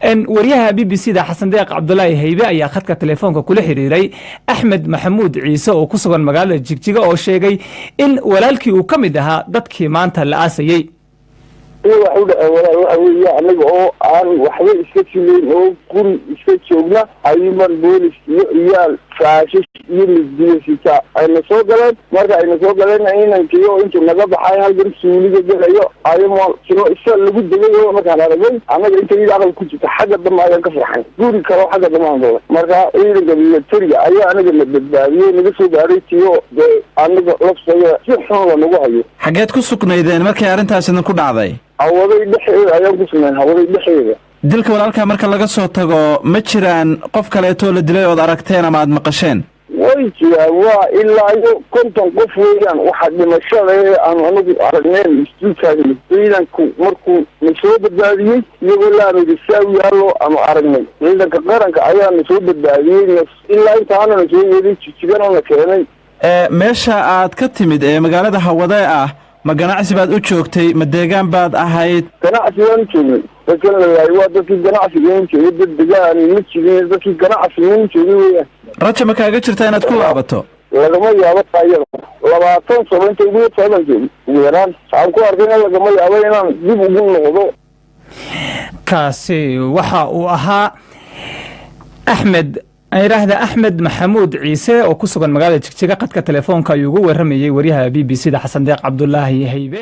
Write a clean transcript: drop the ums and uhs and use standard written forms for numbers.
ان وريها بي بي سي دا حسن ديق عبد الله هيبه ayaa khadka telefoonka kula xiriiray Axmed Maxamuud Ciise oo ku sugan magaalada Jigjiga oo sheegay in walaalkii uu kamid ahaa dadkii maanta la aasayay وحوي anaga oo aan waxba iska jirin oo guri iska joogna ayman boolis iyo faashish iyo midiyada ayna soo galeen marka ayna soo galeen inankii oo inta naga baxay halkan suuliga galayo ayman sino isa lagu dagayo marka aragay anaga inta ii aqal ku jirta xagga dhammaan ka farxan guri kale xagga dhammaan marka ciidanka militariga ayaa anaga la badbaadiyay naga soo gaaray tiyo anaga lafsaya si xun la nagu hayo xageed ku sugnaydeen markay arintaas idin ku dhacday awaday dhexeeda ayaan ku sugnaan awaday dhexeeda dilka walaalka marka laga soo tago ma jiraan qof kale oo la dilay oo aragteen ama aad maqasheen way jiraan waa ilaa iyo konton qof weeyaan waxa dhimashada aan anagu aragneen istiiskaadii ciidanku markuu soo badbaadiyay iyagoo la adeegsanayo ama aragnay ciidanka qaranka ayaa soo badbaadiyay ilaa inta aan soo yeedin Jigjiga la keenay meesha aad ka timid ee magaalada Hawade ah ma ganacsi baad u joogtay ma deegaan baad ahayd ganacsi waan joogay dadka la waa dadkii ganacsiga joogay deegaan ma jirin dadkii ganacsiga joogay raja ma kaaga jirtaa inaad ku laabato lagama yaabo taayada 20 sababta ugu taabanjay weeraan aan ku arkay lagama yaabo inaan dib ugu noqdo kaasi waxa uu ahaa Axmed Maxamuud Ciise oo ku sugan magaalada Jigjiga qadka telefoonka ayuu ugu waramayay wariyaha BBC da Xasan Deeq Cabdullaahi Haybe